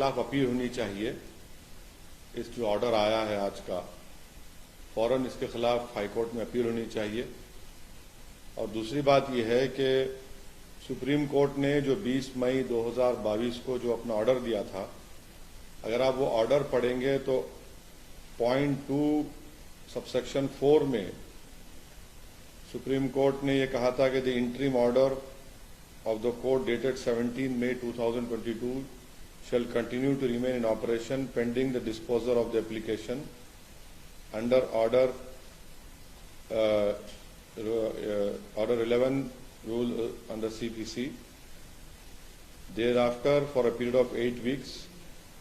खिलाफ अपील होनी चाहिए। इस जो ऑर्डर आया है आज का, फौरन इसके खिलाफ हाईकोर्ट में अपील होनी चाहिए। और दूसरी बात यह है कि सुप्रीम कोर्ट ने जो 20 मई 2022 को जो अपना ऑर्डर दिया था, अगर आप वो ऑर्डर पढ़ेंगे तो .2 सबसेक्शन 4 में सुप्रीम कोर्ट ने ये कहा था कि the interim order of the court dated 17 May 2022 shall continue to remain in operation pending the disposal of the application under order 11 rule under CPC. Thereafter, for a period of 8 weeks,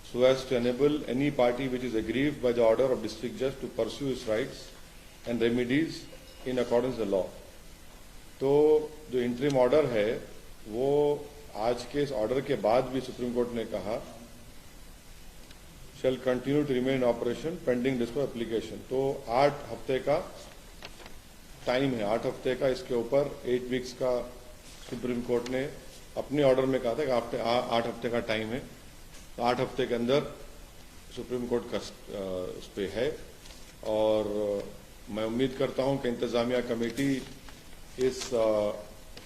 so as to enable any party which is aggrieved by the order of district judge to pursue its rights and remedies in accordance with the law. तो जो interim order है वो आज के इस order के बाद भी सुप्रीम कोर्ट ने कहा shall continue to remain operation pending disposal application. तो 8 हफ्ते का टाइम है, 8 हफ्ते का इसके ऊपर 8 वीक्स का सुप्रीम कोर्ट ने अपने ऑर्डर में कहा था कि 8 हफ्ते का टाइम है। तो 8 हफ्ते के अंदर सुप्रीम कोर्ट का उस पर है। और मैं उम्मीद करता हूं कि इंतजामिया कमेटी इस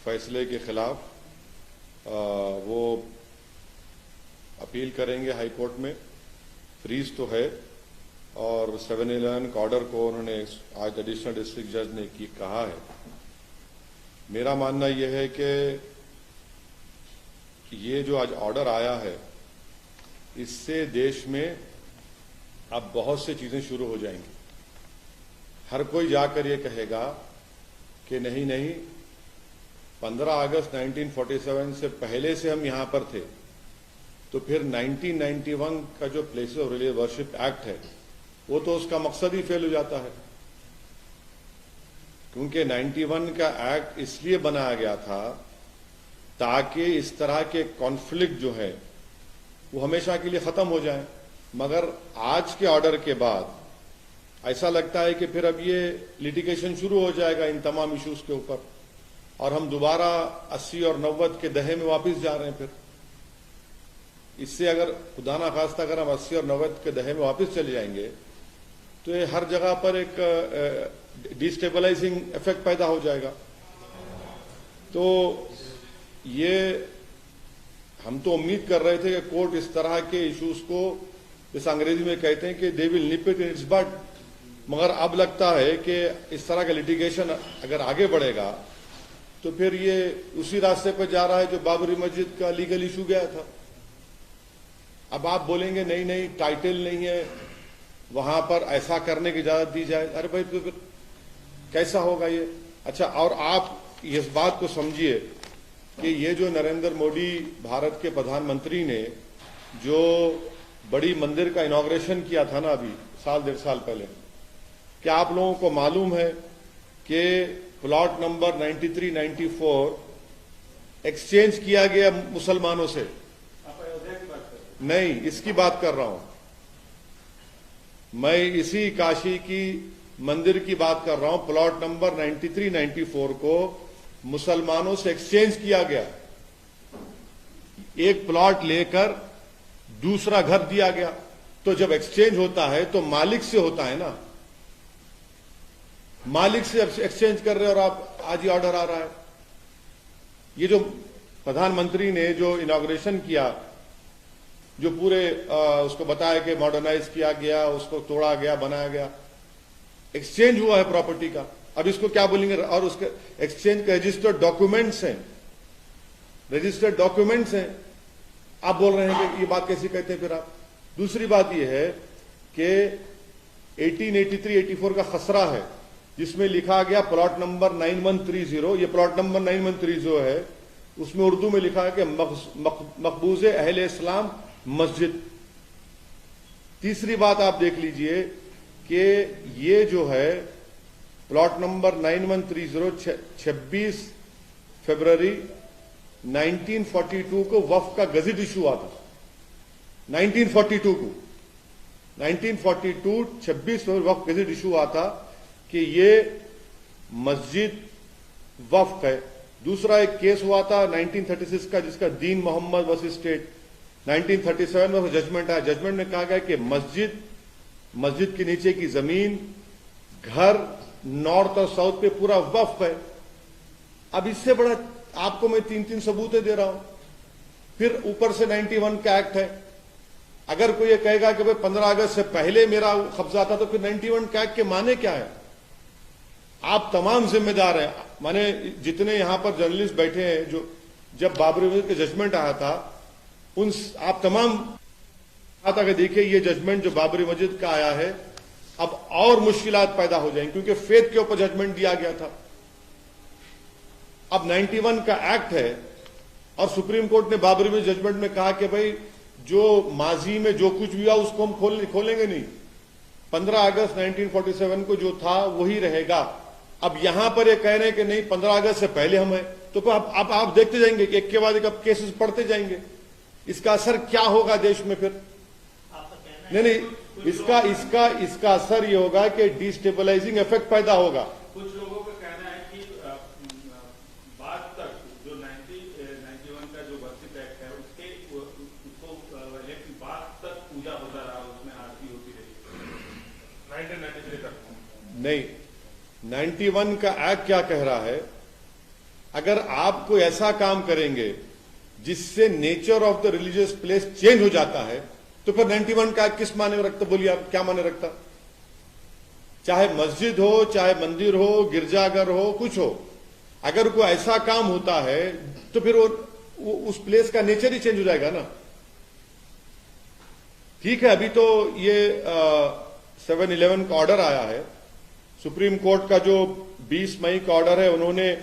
फैसले के खिलाफ वो अपील करेंगे हाई कोर्ट में। फ्रीज तो है और 7-11 का ऑर्डर को उन्होंने आज एडिशनल डिस्ट्रिक्ट जज ने कहा है। मेरा मानना यह है कि ये जो आज ऑर्डर आया है इससे देश में अब बहुत सी चीजें शुरू हो जाएंगी। हर कोई जाकर ये कहेगा कि नहीं नहीं, 15 अगस्त 1947 से पहले से हम यहां पर थे, तो फिर 1991 का जो places of religious worship act है वो तो उसका मकसद ही फेल हो जाता है। क्योंकि 91 का एक्ट इसलिए बनाया गया था ताकि इस तरह के कॉन्फ्लिक्ट जो है वो हमेशा के लिए खत्म हो जाए। मगर आज के ऑर्डर के बाद ऐसा लगता है कि फिर अब ये लिटिगेशन शुरू हो जाएगा इन तमाम इश्यूज के ऊपर और हम दोबारा 80 और 90 के दहे में वापस जा रहे हैं। फिर इससे अगर खुदा ना खास्ता अगर हम 80 और 90 के दहे में वापस चले जाएंगे तो ये हर जगह पर एक डिस्टेबलाइजिंग इफेक्ट पैदा हो जाएगा। तो ये हम तो उम्मीद कर रहे थे कि कोर्ट इस तरह के इश्यूज को, जैसे अंग्रेजी में कहते हैं कि they will nip it in its bud, मगर अब लगता है कि इस तरह का लिटिगेशन अगर आगे बढ़ेगा तो फिर ये उसी रास्ते पर जा रहा है जो बाबरी मस्जिद का लीगल इशू गया था। अब आप बोलेंगे नहीं नहीं, टाइटल नहीं है, वहां पर ऐसा करने की इजाजत दी जाए। अरे भाई तो फिर कैसा होगा ये? अच्छा, और आप इस बात को समझिए कि ये जो नरेंद्र मोदी भारत के प्रधानमंत्री ने जो बड़ी मंदिर का इनॉग्रेशन किया था ना अभी साल 1.5 साल पहले, क्या आप लोगों को मालूम है कि प्लॉट नंबर 93-94 एक्सचेंज किया गया मुसलमानों से? नहीं, इसकी बात कर रहा हूं मैं, इसी काशी की मंदिर की बात कर रहा हूं। प्लॉट नंबर 93-94 को मुसलमानों से एक्सचेंज किया गया। एक प्लॉट लेकर दूसरा घर दिया गया। तो जब एक्सचेंज होता है तो मालिक से होता है ना, मालिक से एक्सचेंज कर रहे हो और आप आज ही ऑर्डर आ रहा है। ये जो प्रधानमंत्री ने जो इनॉग्रेशन किया, जो पूरे उसको बताया कि मॉडर्नाइज किया गया, उसको तोड़ा गया, बनाया गया, एक्सचेंज हुआ है प्रॉपर्टी का। अब इसको क्या बोलेंगे? और उसके एक्सचेंज के रजिस्टर्ड डॉक्यूमेंट्स हैं, रजिस्टर्ड डॉक्यूमेंट्स हैं। आप बोल रहे हैं कि ये बात कैसी कहते हैं फिर आप? दूसरी बात यह है कि 1883-84 का खसरा है जिसमें लिखा गया प्लॉट नंबर 9130, ये प्लॉट नंबर 9130 है, उसमें उर्दू में लिखा है कि मकबूज़े अहले इस्लाम मस्जिद। तीसरी बात आप देख लीजिए कि ये जो है प्लॉट नंबर 9130 26 फरवरी 1942 को वक्फ का गजट इशू हुआ था। 1942 को 1942 26 फरवरी वक्फ गजट इशू हुआ था कि ये मस्जिद वक्फ है। दूसरा एक केस हुआ था 1936 का जिसका दीन मोहम्मद वर्सेस स्टेट, 1937 में जजमेंट आया, जजमेंट में कहा गया कि मस्जिद के नीचे की जमीन, घर, नॉर्थ और साउथ पे पूरा वक्फ है। अब इससे बड़ा आपको मैं 3-3 सबूतें दे रहा हूं। फिर ऊपर से 91 का एक्ट है। अगर कोई ये कहेगा कि भाई 15 अगस्त से पहले मेरा कब्जा था, तो फिर 91 का एक्ट के माने क्या है? आप तमाम जिम्मेदार हैं। माने जितने यहां पर जर्नलिस्ट बैठे हैं, जो जब बाबरी मस्जिद का जजमेंट आया था, उन आप तमाम आता कि देखिए ये जजमेंट जो बाबरी मस्जिद का आया है, अब और मुश्किलात पैदा हो जाएंगी, क्योंकि फेथ के ऊपर जजमेंट दिया गया था। अब 91 का एक्ट है और सुप्रीम कोर्ट ने बाबरी मस्जिद जजमेंट में कहा कि भाई जो माजी में जो कुछ भी हुआ उसको हम खोलेंगे नहीं। 15 अगस्त 1947 को जो था वही रहेगा। अब यहां पर ये कह रहे हैं कि नहीं 15 अगस्त से पहले हम है, तो अब आप देखते जाएंगे कि एक के बाद एक अब केसेस पढ़ते जाएंगे। इसका असर क्या होगा देश में फिर? नहीं, इसका असर ये होगा कि डिस्टेबलाइजिंग इफेक्ट पैदा होगा। कुछ लोगों का कहना है कि बाद तक जो 91 का जो वर्षित एक्ट है उसको बाद तक पूजा होता रहा, उसमें आरती होती रही 1993 तक। नहीं, 91 का एक्ट क्या कह रहा है? अगर आप कोई ऐसा काम करेंगे जिससे nature of the religious place change हो जाता है, तो फिर 91 का एक्ट किस माने रखता? बोलिए आप, क्या माने रखता? चाहे मस्जिद हो, चाहे मंदिर हो, गिरजाघर हो, कुछ हो, अगर कोई ऐसा काम होता है तो फिर वो उस प्लेस का नेचर ही चेंज हो जाएगा ना। ठीक है, अभी तो ये 7/11 का ऑर्डर आया है। सुप्रीम कोर्ट का जो 20 मई का ऑर्डर है, उन्होंने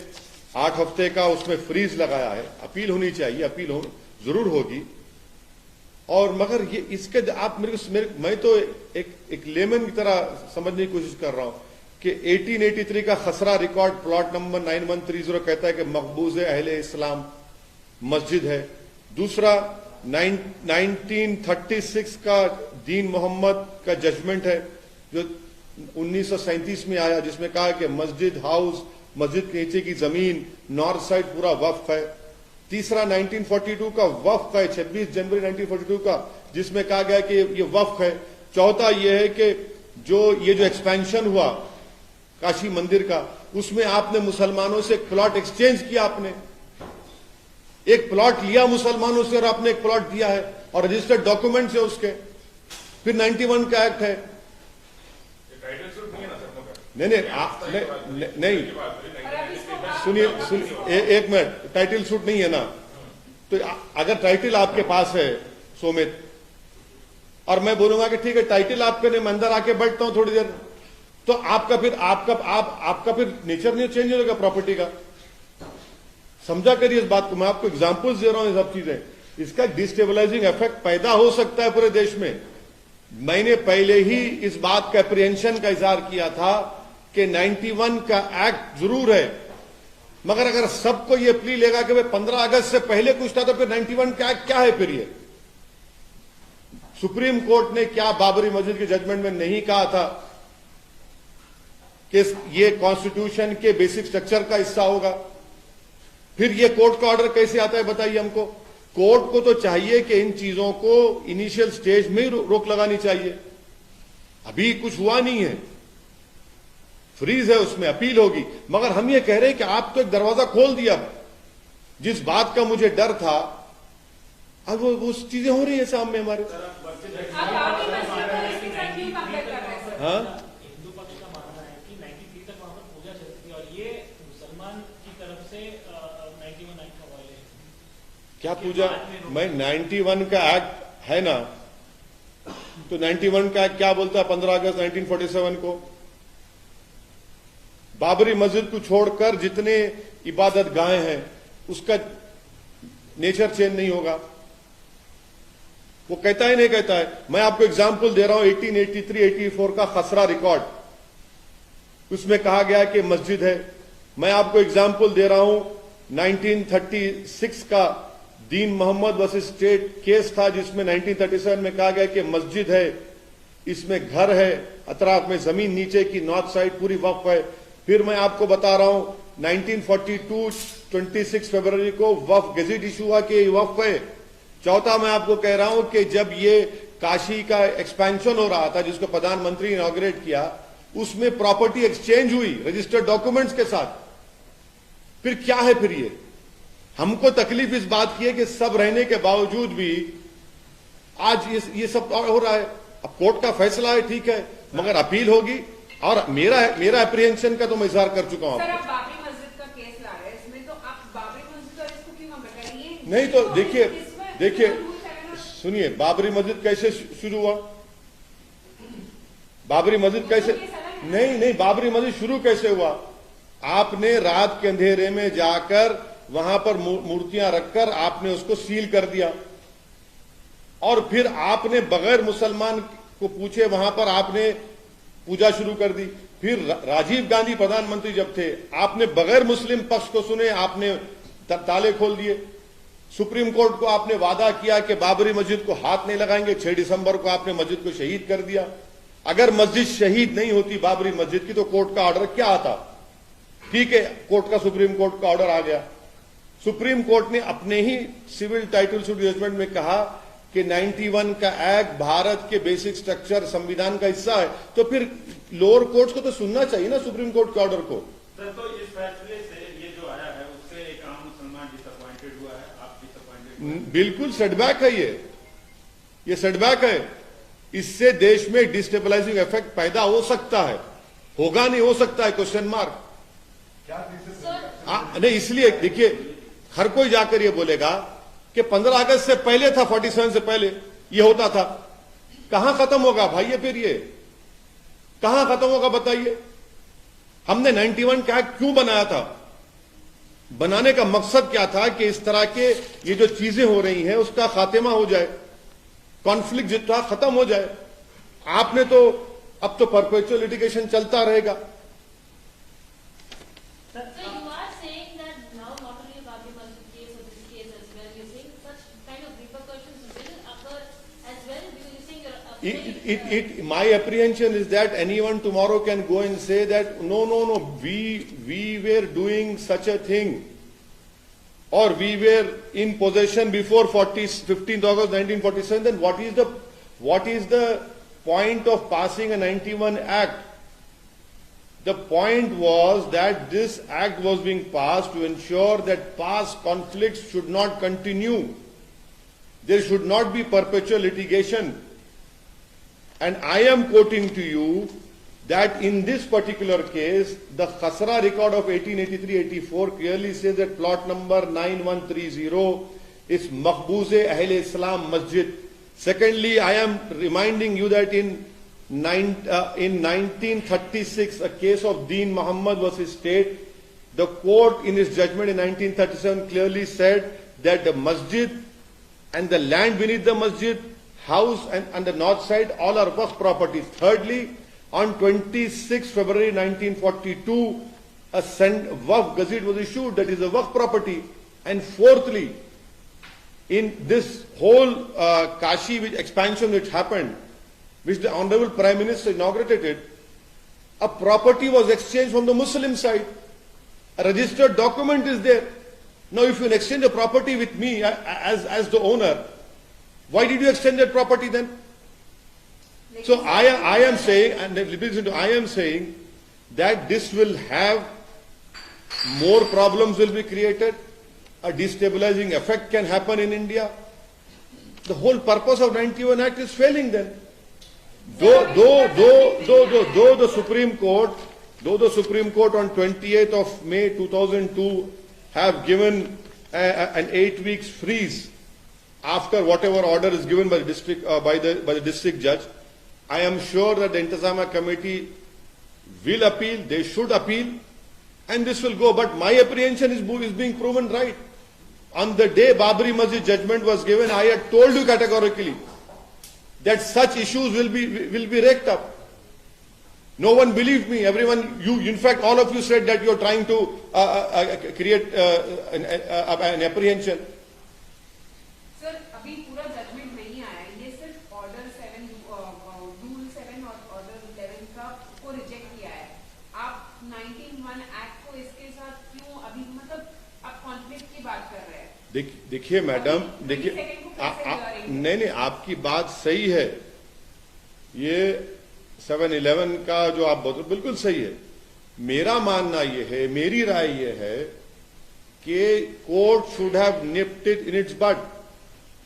8 हफ्ते का उसमें फ्रीज लगाया है। अपील होनी चाहिए, अपील जरूर होगी। और मगर ये इसके आप मैं तो एक लेमन की तरह समझने की कोशिश कर रहा हूं कि 1883 का खसरा रिकॉर्ड प्लॉट नंबर 9130 कहता है कि मकबूज अहले इस्लाम मस्जिद है। दूसरा 1936 का दीन मोहम्मद का जजमेंट है जो 1937 में आया, जिसमें कहा कि मस्जिद हाउस, मस्जिद के नीचे की जमीन, नॉर्थ साइड पूरा वक्फ है। तीसरा 1942 का वक्फ है, 26 जनवरी 1942 का, जिसमें कहा गया कि ये वक्फ है। चौथा ये है कि ये जो एक्सपेंशन हुआ काशी मंदिर का, उसमें आपने मुसलमानों से एक प्लॉट एक्सचेंज किया, आपने एक प्लॉट लिया मुसलमानों से और आपने एक प्लॉट दिया है और रजिस्टर्ड डॉक्यूमेंट्स है उसके। फिर 91 का एक्ट है। नहीं, सुनिए एक मिनट, टाइटल सूट नहीं है ना। तो अगर टाइटल आपके पास है सोमित, और मैं बोलूंगा कि ठीक है टाइटल आपके नहीं, मैं अंदर आके बैठता हूं थोड़ी देर, तो आपका फिर नेचर नहीं चेंज हो जाएगा प्रॉपर्टी का। समझा करिए इस बात को। मैं आपको एग्जांपल्स दे रहा हूं, ये सब चीजें, इसका डिस्टेबलाइजिंग इफेक्ट पैदा हो सकता है पूरे देश में। मैंने पहले ही इस बात का अप्रीहेंशन का इजहार किया था कि 91 का एक्ट जरूर है, मगर अगर सबको ये प्ली लेगा कि भाई 15 अगस्त से पहले कुछ था, तो फिर 91 का एक्ट क्या है? फिर ये सुप्रीम कोर्ट ने क्या बाबरी मस्जिद के जजमेंट में नहीं कहा था कि ये कॉन्स्टिट्यूशन के बेसिक स्ट्रक्चर का हिस्सा होगा? फिर ये कोर्ट का ऑर्डर कैसे आता है बताइए हमको? कोर्ट को तो चाहिए कि इन चीजों को इनिशियल स्टेज में ही रोक लगानी चाहिए। अभी कुछ हुआ नहीं है, फ्रीज है, उसमें अपील होगी। मगर हम ये कह रहे हैं कि आप तो एक दरवाजा खोल दिया। जिस बात का मुझे डर था, अब वो चीजें हो रही है सामने हमारे। हाँ, हिंदू पक्ष का मानना है कि 93 तक वहां पर पूजा चलती थी और ये मुसलमान की तरफ से 91 एक्ट का वायलेशन। क्या पूजा? मैं 91 का एक्ट है ना, तो 91 का एक्ट क्या बोलता है? 15 अगस्त 1947 को बाबरी मस्जिद को छोड़कर जितने इबादत गाहें हैं उसका नेचर चेंज नहीं होगा। वो कहता है नहीं कहता है? मैं आपको एग्जाम्पल दे रहा हूं 1883-84 का खसरा रिकॉर्ड, उसमें कहा गया कि मस्जिद है। मैं आपको एग्जाम्पल दे रहा हूं 1936 का दीन मोहम्मद वर्सेस स्टेट केस था, जिसमें 1937 में कहा गया कि मस्जिद है, इसमें घर है, अतराफ में जमीन नीचे की नॉर्थ साइड पूरी वक्फ है। फिर मैं आपको बता रहा हूं 1942 26 फरवरी को वक्फ गजेट इशू हुआ कि वक्फ है। चौथा मैं आपको कह रहा हूं कि जब ये काशी का एक्सपेंशन हो रहा था जिसको प्रधानमंत्री ने इनॉग्रेट किया, उसमें प्रॉपर्टी एक्सचेंज हुई रजिस्टर्ड डॉक्यूमेंट्स के साथ। फिर क्या है फिर ये? हमको तकलीफ इस बात की है कि सब रहने के बावजूद भी आज ये सब हो रहा है। अब कोर्ट का फैसला है, ठीक है, मगर अपील होगी। और मेरा अप्रीहेंशन का तो मैं इजहार कर चुका हूं। सर, आप बाबरी मस्जिद का केस ला रहे हैं, इसमें तो आप बाबरी मस्जिद और इसको क्यों हम बताइए? नहीं तो देखिए सुनिए, बाबरी मस्जिद कैसे शुरू हुआ? बाबरी मस्जिद कैसे नहीं बाबरी मस्जिद शुरू कैसे हुआ? आपने रात के अंधेरे में जाकर वहां पर मूर्तियां रखकर आपने उसको सील कर दिया, और फिर आपने बगैर मुसलमान को पूछे वहां पर आपने पूजा शुरू कर दी। फिर राजीव गांधी प्रधानमंत्री जब थे, आपने बगैर मुस्लिम पक्ष को सुने आपने ताले खोल दिए। सुप्रीम कोर्ट को आपने वादा किया कि बाबरी मस्जिद को हाथ नहीं लगाएंगे। 6 दिसंबर को आपने मस्जिद को शहीद कर दिया। अगर मस्जिद शहीद नहीं होती बाबरी मस्जिद की, तो कोर्ट का ऑर्डर क्या आता? ठीक है, कोर्ट का सुप्रीम कोर्ट का ऑर्डर आ गया। सुप्रीम कोर्ट ने अपने ही सिविल टाइटल सूट जजमेंट में कहा कि 91 का एक्ट भारत के बेसिक स्ट्रक्चर संविधान का हिस्सा है। तो फिर लोअर कोर्ट्स को तो सुनना चाहिए ना सुप्रीम कोर्ट के ऑर्डर को। सर, तो इस फैसले से ये जो आया है उससे एक आम मुसलमान डिसअपॉइंटेड हुआ है, आप डिसअपॉइंटेड? बिल्कुल सेटबैक है ये सेटबैक है। इससे देश में डिस्टेबलाइजिंग इफेक्ट पैदा हो सकता है, होगा नहीं हो सकता है, क्वेश्चन मार्क। नहीं, इसलिए देखिए, हर कोई जाकर ये बोलेगा कि 15 अगस्त से पहले था, 47 से पहले ये होता था। कहां खत्म होगा भाई ये? फिर ये कहां खत्म होगा बताइए? हमने 91 का एक्ट क्यों बनाया था? बनाने का मकसद क्या था कि इस तरह के ये जो चीजें हो रही हैं उसका खात्मा हो जाए, कॉन्फ्लिक्ट जितना खत्म हो जाए। आपने तो अब तो परपेचुअल लिटिगेशन चलता रहेगा। My apprehension is that anyone tomorrow can go and say that no, we were doing such a thing, or we were in possession before 15th August 1947. Then what is the point of passing a 91 Act? The point was that this act was being passed to ensure that past conflicts should not continue. There should not be perpetual litigation. And I am quoting to you that in this particular case, the Khasra record of 1883-84 clearly says that plot number 9130 is Maqbooze Ahl Islam Masjid. Secondly, I am reminding you that in 1936, a case of Deen Muhammad versus State, the court in its judgment in 1937 clearly said that the masjid and the land beneath the masjid, house and the north side, all are waqf properties. Thirdly, on 26 February 1942, a waqf gazette was issued that is a waqf property. And fourthly, in this whole Kashi expansion which happened, which the Honorable Prime Minister inaugurated, a property was exchanged from the Muslim side. A registered document is there. Now if you exchange a property with me as the owner, why did you exchange that property then? So I am saying, and I am saying that this will have more problems will be created, a destabilizing effect can happen in India. The whole purpose of 91 Act is failing then. Though the Supreme Court on 28th of May 2002 have given an 8 weeks freeze after whatever order is given by the district by the district judge, I am sure that the Intizamiya committee will appeal. They should appeal, and this will go. But my apprehension is being proven right. On the day Babri Masjid judgment was given, I had told you categorically that such issues will be raked up. No one believed me. Everyone, in fact, all of you said that you are trying to create an apprehension. Sir, अभी पूरा judgement नहीं आया है. ये सिर्फ order 7, rule 7 और order 11 का को रिजेक्ट किया है. आप 19(1) एक्ट को इसके साथ क्यों अभी मतलब आप कॉन्फ्लिक्ट की बात कर रहे हैं? देखिए मैडम, देखिए 22 को कैसे arrange नहीं, आपकी बात सही है। ये 7-11 का जो आप बोल रहे बिल्कुल सही है। मेरा मानना ये है, मेरी राय ये है कि court should have nipped it in its bud.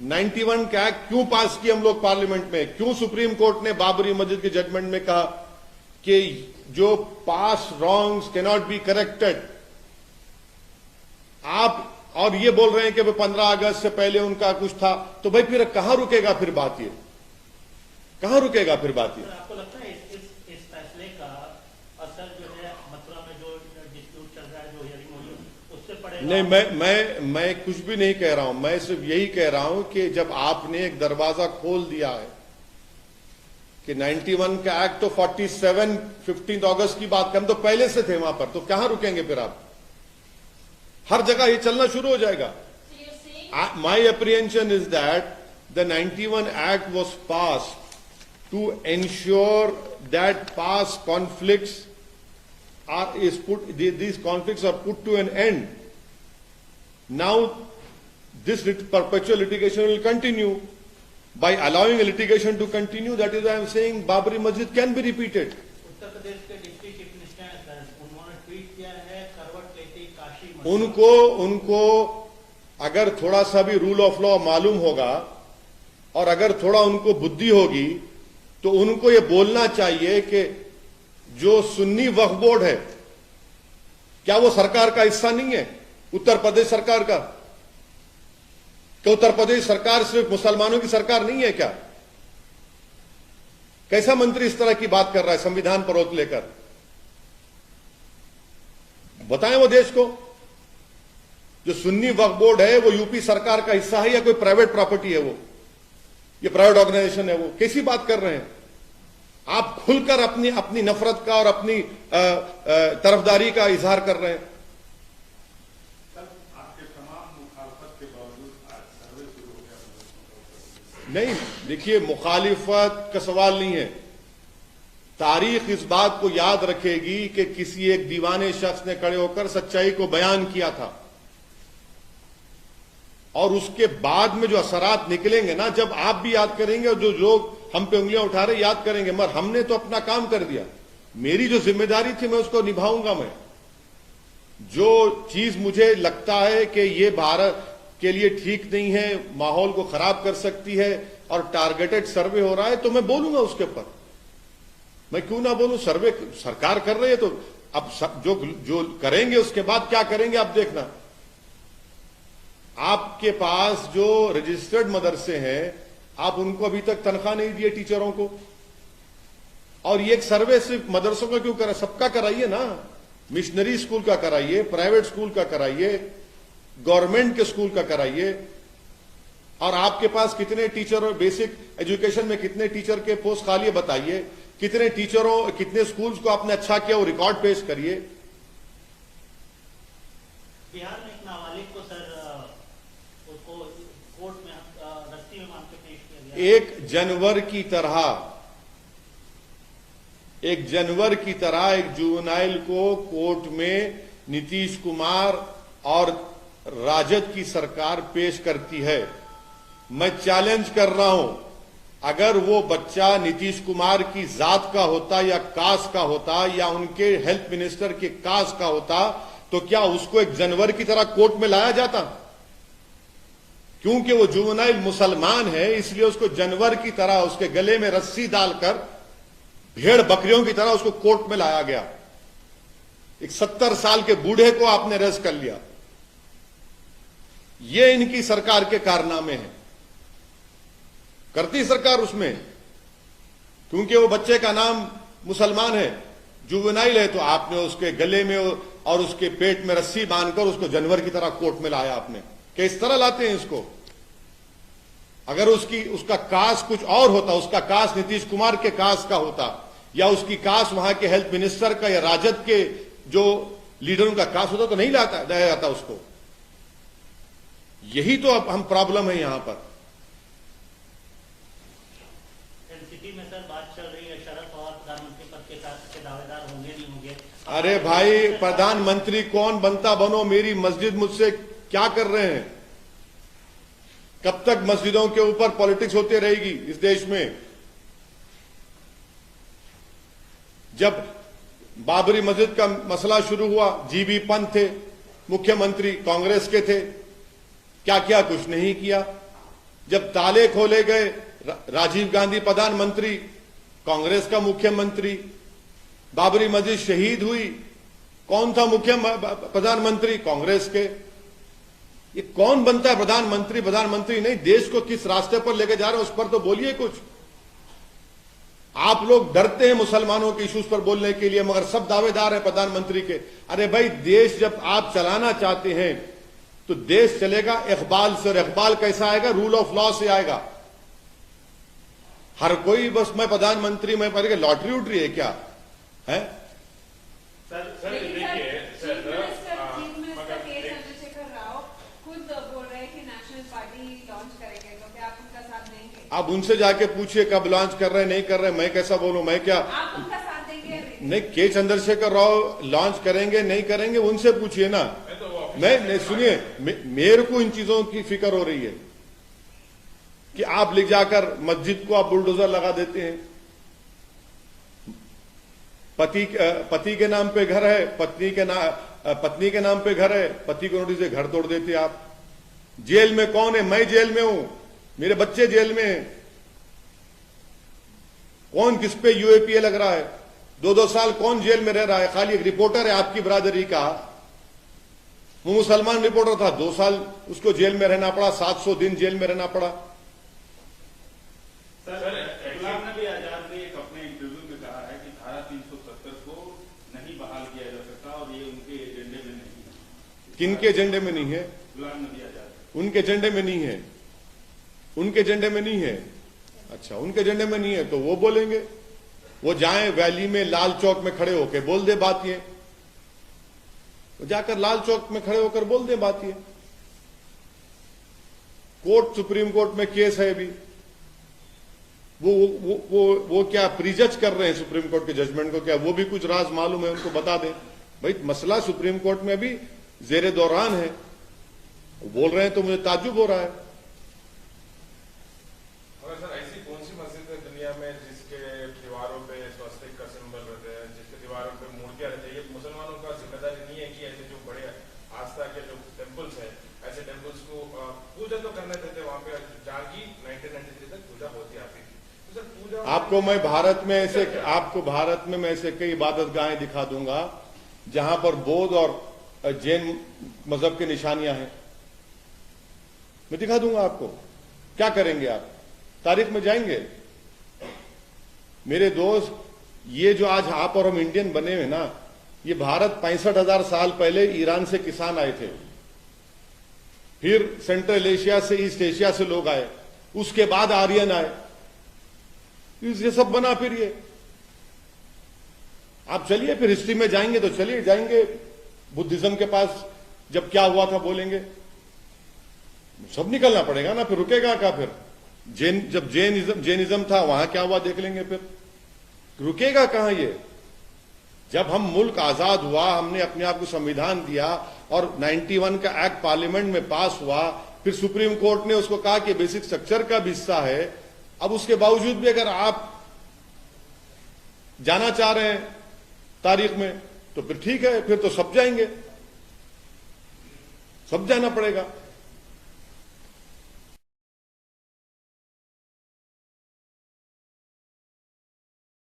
91 का एक्ट क्यों पास किया हम लोग पार्लियामेंट में? क्यों सुप्रीम कोर्ट ने बाबरी मस्जिद के जजमेंट में कहा कि जो past wrongs can not be corrected? आप और ये बोल रहे हैं कि 15 अगस्त से पहले उनका कुछ था, तो भाई फिर कहां रुकेगा फिर बात? ये कहां रुकेगा फिर बात? ये सर, आपको लगता है इस फैसले का असर जो है मथुरा में जो डिस्प्यूट चल रहा है, जो हियरिंग हुई है, उससे पड़ेगा? नहीं, मैं कुछ भी नहीं कह रहा हूं। मैं सिर्फ यही कह रहा हूं कि जब आपने एक दरवाजा खोल दिया है कि 91 का एक्ट तो 47 15 अगस्त की बात कर, हम तो पहले से थे वहां पर, तो कहां रुकेंगे फिर आप? हर जगह ये चलना शुरू हो जाएगा। So you're saying My apprehension is that the 91 Act was passed to ensure that past conflicts these conflicts are put to an end. Now, this perpetual litigation will continue. By allowing a litigation to continue, that is why I am saying Babri Masjid can be repeated. Uttar Pradesh के deputy chief minister हैं sir, उन्होंने tweet किया है करवट लेते ही काशी मस्जिद। उनको अगर थोड़ा सा भी रूल ऑफ लॉ मालूम होगा और अगर थोड़ा उनको बुद्धि होगी, तो उनको ये बोलना चाहिए कि जो सुन्नी वक्फ बोर्ड है, क्या वो सरकार का हिस्सा नहीं है? उत्तर प्रदेश सरकार का? कि उत्तर प्रदेश सरकार सिर्फ मुसलमानों की सरकार नहीं है क्या? कैसा मंत्री इस तरह की बात कर रहा है संविधान पर रोक लेकर? बताएं वो देश को। जो सुन्नी वक्फ बोर्ड है वो यूपी सरकार का हिस्सा है या कोई प्राइवेट प्रॉपर्टी है? वो ये प्राइवेट ऑर्गेनाइजेशन है? वो कैसी बात कर रहे हैं आप? खुलकर अपनी नफरत का और अपनी तरफदारी का इजहार कर रहे हैं। सर, आपके तमाम मुखालफत के बावजूद आज सर्वे शुरू हो गया। नहीं, देखिए, मुखालिफत का सवाल नहीं है। तारीख इस बात को याद रखेगी कि किसी एक दीवाने शख्स ने खड़े होकर सच्चाई को बयान किया था, और उसके बाद में जो असरात निकलेंगे ना, जब आप भी याद करेंगे और जो लोग हम पे उंगलियां उठा रहे याद करेंगे। मगर हमने तो अपना काम कर दिया। मेरी जो जिम्मेदारी थी मैं उसको निभाऊंगा। मैं जो चीज मुझे लगता है कि ये भारत के लिए ठीक नहीं है, माहौल को खराब कर सकती है और टारगेटेड सर्वे हो रहा है, तो मैं बोलूंगा उसके ऊपर। मैं क्यों ना बोलूं? सर्वे सरकार कर रही है तो अब जो करेंगे उसके बाद क्या करेंगे आप देखना। आपके पास जो रजिस्टर्ड मदरसे हैं, आप उनको अभी तक तनख्वाह नहीं दिए टीचरों को, और ये एक सर्वे सिर्फ मदरसों का क्यों करा? सबका कराइए ना। मिशनरी स्कूल का कराइए, प्राइवेट स्कूल का कराइए, गवर्नमेंट के स्कूल का कराइए। और आपके पास कितने टीचर, बेसिक एजुकेशन में कितने टीचर के पोस्ट खाली है बताइए। कितने टीचरों, कितने स्कूल्स को आपने अच्छा किया वो रिकॉर्ड पेश करिए। बिहार में एक नाबालिग को सर उसको कोर्ट में रस्सी में बांध के पेश किया गया। 1 जनवरी की तरह एक जुवेनाइल को कोर्ट में नीतीश कुमार और राजद की सरकार पेश करती है। मैं चैलेंज कर रहा हूं, अगर वो बच्चा नीतीश कुमार की जात का होता या कास्ट का होता या उनके हेल्थ मिनिस्टर के कास्ट का होता, तो क्या उसको 1 जनवरी की तरह कोर्ट में लाया जाता? क्योंकि वो जुवेनाइल मुसलमान है, इसलिए उसको जनवरी की तरह उसके गले में रस्सी डालकर भेड़ बकरियों की तरह उसको कोर्ट में लाया गया। एक 70 साल के बूढ़े को आपने अरेस्ट कर लिया। ये इनकी सरकार के कारनामे हैं। करती सरकार उसमें, क्योंकि वो बच्चे का नाम मुसलमान है, जुवेनाइल है, तो आपने उसके गले में और उसके पेट में रस्सी बांधकर उसको जानवर की तरह कोर्ट में लाया आपने। किस तरह लाते हैं इसको? अगर उसका कास्ट कुछ और होता, उसका कास्ट नीतीश कुमार के कास्ट का होता, या उसकी कास्ट वहां के हेल्थ मिनिस्टर का या राजद के जो लीडरों का कास्ट होता, तो नहीं लाया जाता उसको। यही तो अब हम प्रॉब्लम है यहां पर। एनसीपी में सर बात चल रही है, शरद पवार प्रधानमंत्री पद के दावेदार होंगे नहीं होंगे? अरे भाई, प्रधानमंत्री कौन बनता बनो, मेरी मस्जिद मुझसे क्या कर रहे हैं? कब तक मस्जिदों के ऊपर पॉलिटिक्स होती रहेगी इस देश में? जब बाबरी मस्जिद का मसला शुरू हुआ, जीबी पंत थे मुख्यमंत्री, कांग्रेस के थे, क्या क्या कुछ नहीं किया। जब ताले खोले गए, राजीव गांधी प्रधानमंत्री, कांग्रेस का मुख्यमंत्री। बाबरी मस्जिद शहीद हुई, कौन था मुख्य प्रधानमंत्री? कांग्रेस के। ये कौन बनता है प्रधानमंत्री? प्रधानमंत्री नहीं, देश को किस रास्ते पर लेके जा रहे हैं उस पर तो बोलिए कुछ। आप लोग डरते हैं मुसलमानों के इश्यूज पर बोलने के लिए, मगर सब दावेदार हैं प्रधानमंत्री के। अरे भाई, देश जब आप चलाना चाहते हैं तो देश चलेगा इकबाल से, और इकबाल कैसा आएगा? रूल ऑफ लॉ से आएगा। हर कोई बस मैं प्रधानमंत्री, मैं पहले लॉटरी उठ रही है क्या है? सर लेकिन देखिए चीफ मिनिस्टर के चंद्रशेखर राव खुद बोल रहे हैं कि नेशनल पार्टी लॉन्च करेंगे, तो क्या आप उनका साथ देंगे? आप उनसे जाके पूछिए कब लॉन्च कर रहे हैं, नहीं कर रहे हैं। मैं कैसा बोलूं? मैं क्या? आप उनका साथ देंगे या नहीं? नहीं, के चंद्रशेखर राव लॉन्च करेंगे नहीं करेंगे उनसे पूछिए ना। मैं सुनिए, मेरे को इन चीजों की फिक्र हो रही है कि आप ले जाकर मस्जिद को आप बुलडोजर लगा देते हैं। पति के नाम पे घर है, पत्नी के नाम पे घर है, पति को नोटिस से घर तोड़ देते आप। जेल में कौन है? मैं जेल में हूं, मेरे बच्चे जेल में हैं। कौन किस पे यूएपीए लग रहा है? 2-2 साल कौन जेल में रह रहा है? खाली एक रिपोर्टर है आपकी बरादरी का, वो मुसलमान रिपोर्टर था, 2 साल उसको जेल में रहना पड़ा, 700 दिन जेल में रहना पड़ा। सर, गुलाम नबी आजाद ने एक अपने इंटरव्यू में कहा है कि धारा 370 को नहीं बहाल किया जा सकता और ये उनके एजेंडे में नहीं है। किनके एजेंडे में नहीं है? गुलाम नबी आजाद। उनके एजेंडे में नहीं है, उनके एजेंडे में नहीं है। अच्छा, उनके एजेंडे में नहीं है तो वो बोलेंगे, वो जाएं वैली में लाल चौक में खड़े होकर बोल दे बात ये, वो जाकर लाल चौक में खड़े होकर बोल दे बात ये। कोर्ट, सुप्रीम कोर्ट में केस है अभी, वो क्या प्रीजज कर रहे हैं सुप्रीम कोर्ट के जजमेंट को? क्या वो भी कुछ राज मालूम है उनको? बता दें भाई, मसला सुप्रीम कोर्ट में अभी जेरे दौरान है, बोल रहे हैं तो मुझे ताज्जुब हो रहा है। मगर सर, ऐसी कौन सी मस्जिद है दुनिया में जिसके दीवारों पे स्वस्तिक का सिंबल रहते हैं, जिसके दीवारों पे मूर्तियां रहती है? ये मुसलमानों का जिम्मेदारी नहीं है कि ऐसे जो बड़े आस्था के जो टेम्पल्स हैं, ऐसे टेम्पल्स को पूजा तो करने देते हैं वहां पे, जहाँ की 1993 तक पूजा होती आती थी। तो सर, पूजा आपको भारत में मैं ऐसे कई इबादत गाहें दिखा दूंगा जहां पर बौद्ध और जैन मजहब की निशानियां हैं, मैं दिखा दूंगा आपको। क्या करेंगे आप? तारीख में जाएंगे? मेरे दोस्त, ये जो आज आप और हम इंडियन बने हुए ना, ये भारत 65,000 साल पहले ईरान से किसान आए थे, फिर सेंट्रल एशिया से, ईस्ट एशिया से लोग आए, उसके बाद आर्यन आए, ये सब बना। फिर ये आप चलिए, फिर हिस्ट्री में जाएंगे तो चलिए, जाएंगे बुद्धिज्म के पास, जब क्या हुआ था बोलेंगे, सब निकलना पड़ेगा ना, फिर रुकेगा क्या? फिर जब जैनिज्म था वहां क्या हुआ देख लेंगे, फिर रुकेगा कहां ये? जब हम मुल्क आजाद हुआ, हमने अपने आप को संविधान दिया और 91 का एक्ट पार्लियामेंट में पास हुआ, फिर सुप्रीम कोर्ट ने उसको कहा कि बेसिक स्ट्रक्चर का भी हिस्सा है। अब उसके बावजूद भी अगर आप जाना चाह रहे हैं तारीख में तो फिर ठीक है, फिर तो सब जाएंगे, सब जाना पड़ेगा।